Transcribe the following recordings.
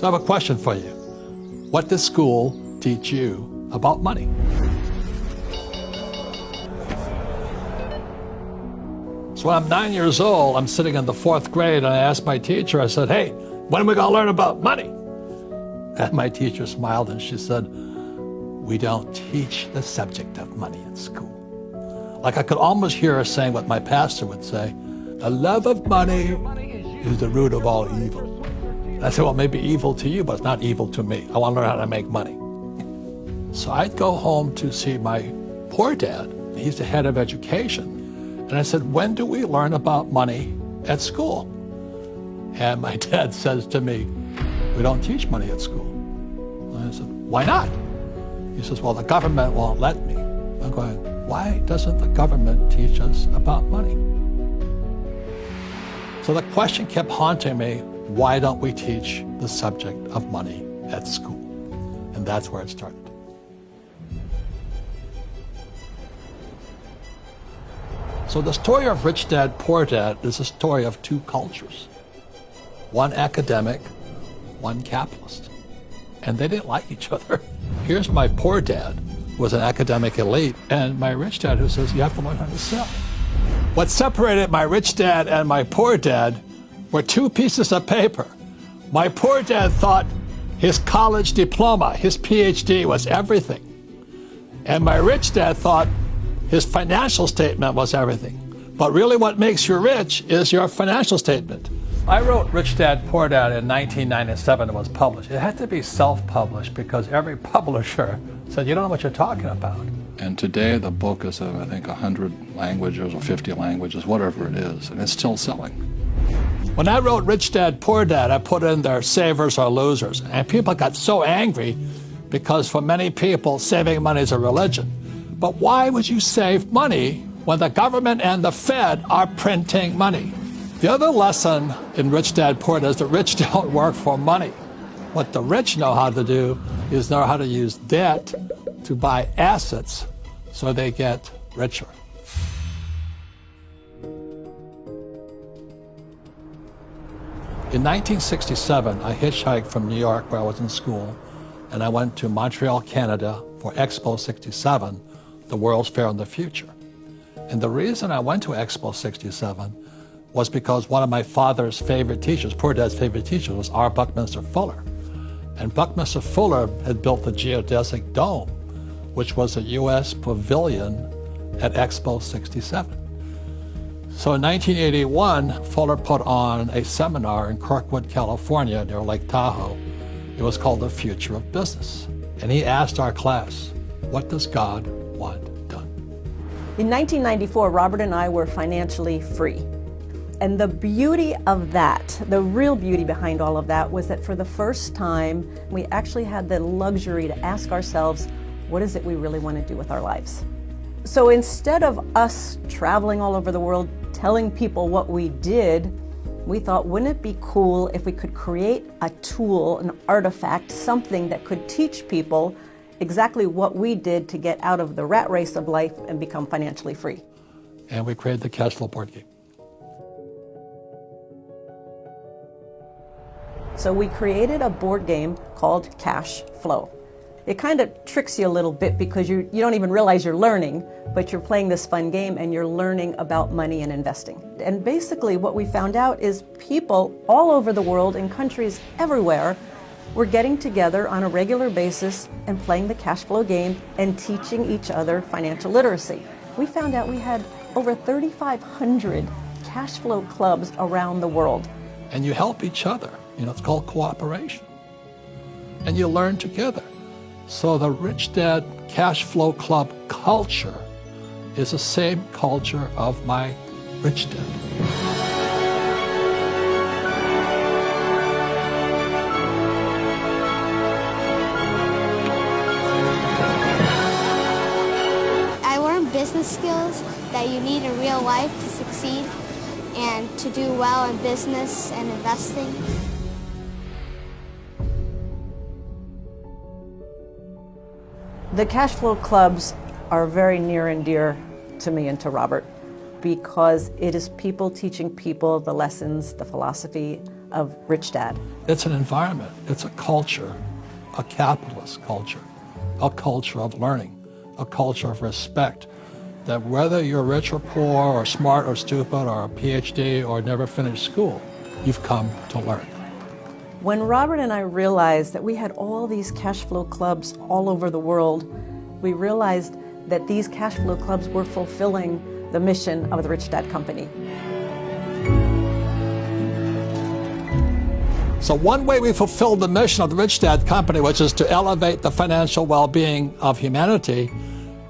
So I have a question for you. What does school teach you about money? So when I'm 9 years old, I'm sitting in the 4th grade, and I asked my teacher, I said, hey, when are we going to learn about money? And my teacher smiled and she said, we don't teach the subject of money in school. Like I could almost hear her saying what my pastor would say, the love of money is the root of all evil. And I said, well, it may be evil to you, but it's not evil to me. I want to learn how to make money. So I'd go home to see my poor dad. He's the head of education. And I said, when do we learn about money at school? And my dad says to me, we don't teach money at school. And I said, why not? He says, well, the government won't let me. I'm going, why doesn't the government teach us about money? So the question kept haunting me, why don't we teach the subject of money at school? And that's where it started. So the story of Rich Dad, Poor Dad is a story of two cultures. One academic, one capitalist. And they didn't like each other. Here's my poor dad, who was an academic elite, and my rich dad who says, you have to learn how to sell. What separated my rich dad and my poor dad were two pieces of paper. My poor dad thought his college diploma, his PhD, was everything. And my rich dad thought his financial statement was everything. But really what makes you rich is your financial statement. I wrote Rich Dad, Poor Dad in 1997. It was published. It had to be self-published because every publisher said, you don't know what you're talking about. And today the book is, I think, 100 languages or 50 languages, whatever it is, and it's still selling. When I wrote Rich Dad, Poor Dad, I put in there savers or losers. And people got so angry because for many people, saving money is a religion. But why would you save money when the government and the Fed are printing money? The other lesson in Rich Dad, Poor Dad is the rich don't work for money. What the rich know how to do is know how to use debt to buy assets so they get richer. In 1967, I hitchhiked from New York, where I was in school, and I went to Montreal, Canada for Expo 67, the World's Fair in the Future. And the reason I went to Expo 67 was because one of my father's favorite teachers, Poor Dad's favorite teacher, was R. Buckminster Fuller. And Buckminster Fuller had built the geodesic dome, which was a U.S. pavilion at Expo 67. So in 1981, Fuller put on a seminar in Kirkwood, California, near Lake Tahoe. It was called The Future of Business. And he asked our class, what does God want done? In 1994, Robert and I were financially free. And the beauty of that, the real beauty behind all of that, was that for the first time, we actually had the luxury to ask ourselves, what is it we really want to do with our lives? So instead of us traveling all over the world, telling people what we did, we thought, wouldn't it be cool if we could create a tool, an artifact, something that could teach people exactly what we did to get out of the rat race of life and become financially free. And we created the cash flow board game. So we created a board game called Cash Flow. It kind of tricks you a little bit because you don't even realize you're learning, but you're playing this fun game and you're learning about money and investing. And basically what we found out is people all over the world in countries everywhere were getting together on a regular basis and playing the cash flow game and teaching each other financial literacy. We found out we had over 3,500 cash flow clubs around the world. And you help each other. It's called cooperation. And you learn together. So the Rich Dad Cash Flow Club culture is the same culture of my rich dad. I learned business skills that you need in real life to succeed and to do well in business and investing. The cash flow clubs are very near and dear to me and to Robert because it is people teaching people the lessons, the philosophy of Rich Dad. It's an environment, it's a culture, a capitalist culture, a culture of learning, a culture of respect, that whether you're rich or poor or smart or stupid or a PhD or never finished school, you've come to learn. When Robert and I realized that we had all these cash flow clubs all over the world, we realized that these cash flow clubs were fulfilling the mission of the Rich Dad Company. So one way we fulfilled the mission of the Rich Dad Company, which is to elevate the financial well-being of humanity,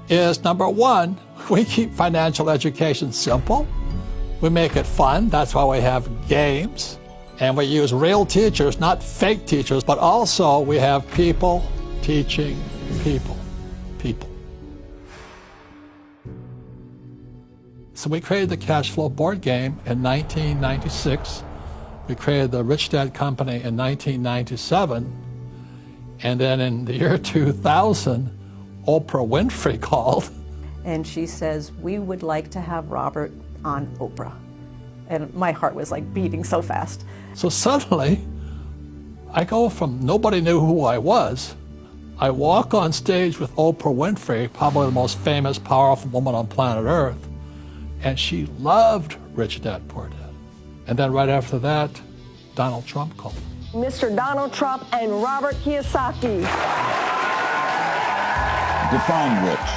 is number one, we keep financial education simple. We make it fun. That's why we have games. And we use real teachers, not fake teachers, but also we have people teaching people. So we created the cash flow board game in 1996. We created the Rich Dad Company in 1997. And then in the year 2000, Oprah Winfrey called. And she says, we would like to have Robert on Oprah. And my heart was like beating so fast. So suddenly, I go from nobody knew who I was. I walk on stage with Oprah Winfrey, probably the most famous, powerful woman on planet Earth. And she loved Rich Dad, Poor Dad. And then right after that, Donald Trump called. Mr. Donald Trump and Robert Kiyosaki. Define rich.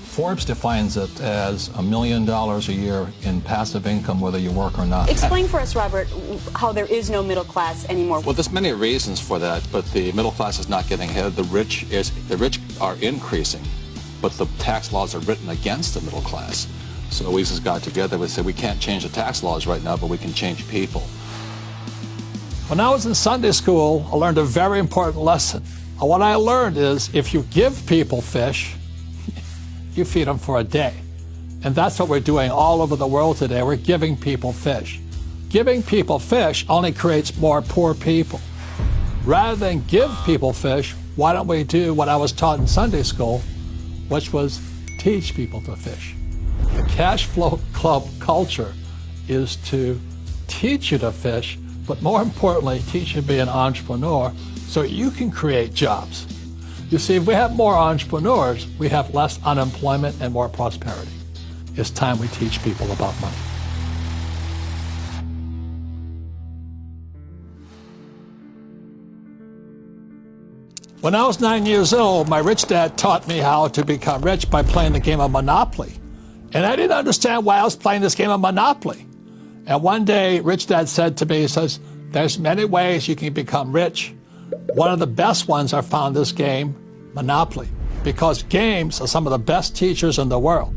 Forbes defines it as $1 million a year in passive income, whether you work or not. Explain for us, Robert, how there is no middle class anymore. Well, there's many reasons for that, but the middle class is not getting ahead. The rich are increasing, but the tax laws are written against the middle class. So we just got together and said we can't change the tax laws right now, but we can change people. When I was in Sunday school, I learned a very important lesson. And what I learned is if you give people fish, you feed them for a day. And that's what we're doing all over the world today. We're giving people fish. Giving people fish only creates more poor people. Rather than give people fish, why don't we do what I was taught in Sunday school, which was teach people to fish. The cash flow club culture is to teach you to fish, but more importantly, teach you to be an entrepreneur so you can create jobs. You see, if we have more entrepreneurs, we have less unemployment and more prosperity. It's time we teach people about money. When I was 9 years old, my rich dad taught me how to become rich by playing the game of Monopoly. And I didn't understand why I was playing this game of Monopoly. And one day, Rich Dad said to me, he says, there's many ways you can become rich. One of the best ones are found in this game, Monopoly, because games are some of the best teachers in the world,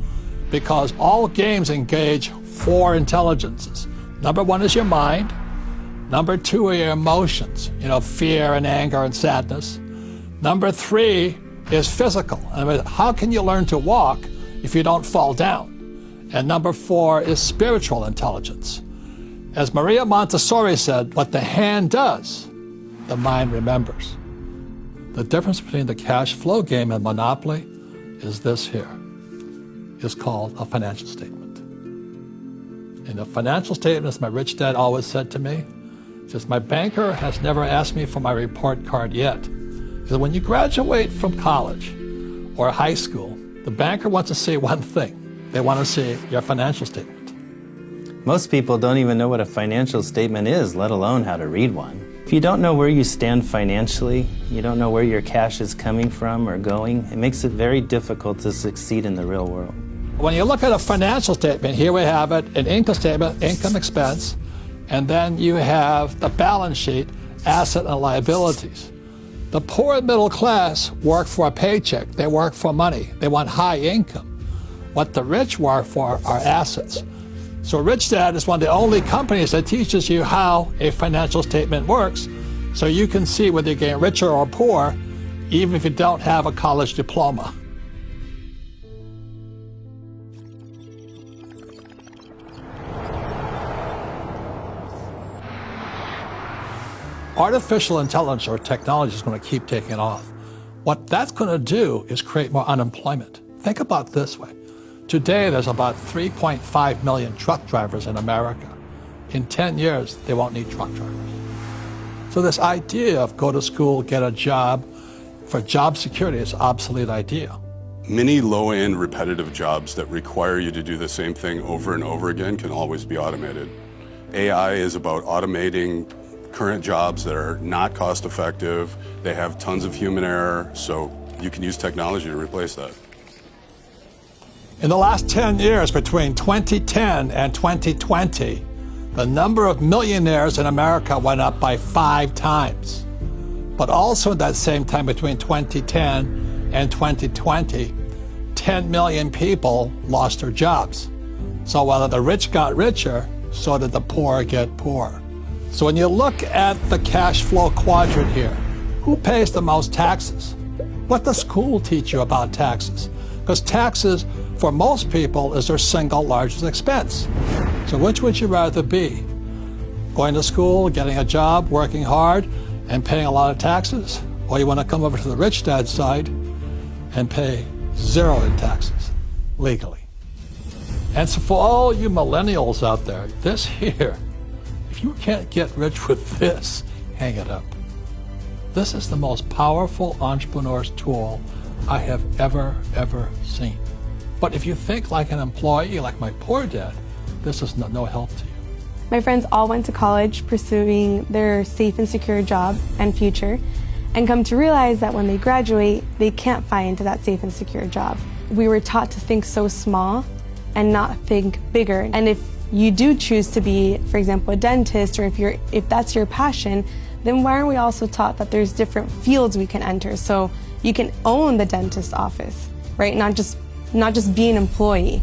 because all games engage 4 intelligences. Number 1 is your mind. Number 2 are your emotions, fear and anger and sadness. Number 3 is physical. I mean, how can you learn to walk if you don't fall down? And number 4 is spiritual intelligence. As Maria Montessori said, what the hand does, the mind remembers. The difference between the cash flow game and Monopoly is this here. It's called a financial statement. And a financial statement, as my rich dad always said to me, says, my banker has never asked me for my report card yet. He said, when you graduate from college or high school, the banker wants to see one thing. They want to see your financial statement. Most people don't even know what a financial statement is, let alone how to read one. If you don't know where you stand financially, you don't know where your cash is coming from or going, it makes it very difficult to succeed in the real world. When you look at a financial statement, here we have it, an income statement, income expense, and then you have the balance sheet, asset and liabilities. The poor and middle class work for a paycheck. They work for money. They want high income. What the rich work for are assets. So Rich Dad is one of the only companies that teaches you how a financial statement works, so you can see whether you're getting richer or poor, even if you don't have a college diploma. Artificial intelligence or technology is going to keep taking off. What that's going to do is create more unemployment. Think about it this way. Today, there's about 3.5 million truck drivers in America. In 10 years, they won't need truck drivers. So this idea of go to school, get a job for job security is an obsolete idea. Many low-end repetitive jobs that require you to do the same thing over and over again can always be automated. AI is about automating current jobs that are not cost-effective. They have tons of human error, so you can use technology to replace that. In the last 10 years, between 2010 and 2020, the number of millionaires in America went up by 5 times. But also at that same time, between 2010 and 2020, 10 million people lost their jobs. So while the rich got richer, so did the poor get poorer. So when you look at the cash flow quadrant here, who pays the most taxes? What does school teach you about taxes? Because taxes, for most people, is their single largest expense. So which would you rather be? Going to school, getting a job, working hard, and paying a lot of taxes? Or you want to come over to the rich dad's side and pay 0 in taxes, legally? And so for all you millennials out there, this here, if you can't get rich with this, hang it up. This is the most powerful entrepreneur's tool I have ever seen. But if you think like an employee, like my poor dad, this is no help to you. My friends all went to college pursuing their safe and secure job and future, and come to realize that when they graduate, they can't find that safe and secure job. We were taught to think so small and not think bigger. And if you do choose to be, for example, a dentist, or if that's your passion, then why aren't we also taught that there's different fields we can enter? So you can own the dentist office, right? Not just be an employee.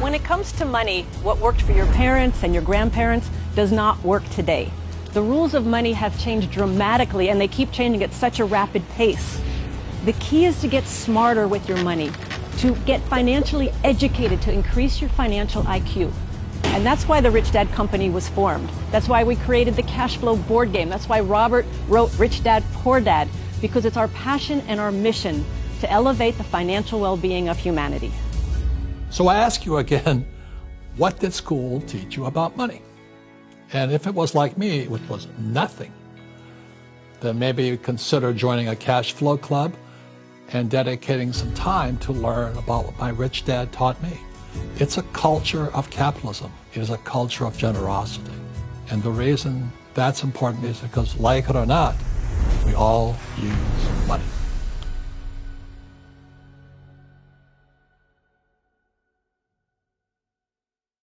When it comes to money, what worked for your parents and your grandparents does not work today. The rules of money have changed dramatically, and they keep changing at such a rapid pace. The key is to get smarter with your money, to get financially educated, to increase your financial IQ. And that's why the Rich Dad Company was formed. That's why we created the cash flow board game. That's why Robert wrote Rich Dad, Poor Dad, because it's our passion and our mission to elevate the financial well-being of humanity. So I ask you again, what did school teach you about money? And if it was like me, which was nothing, then maybe consider joining a cash flow club and dedicating some time to learn about what my rich dad taught me. It's a culture of capitalism. It is a culture of generosity. And the reason that's important is because, like it or not, we all use money.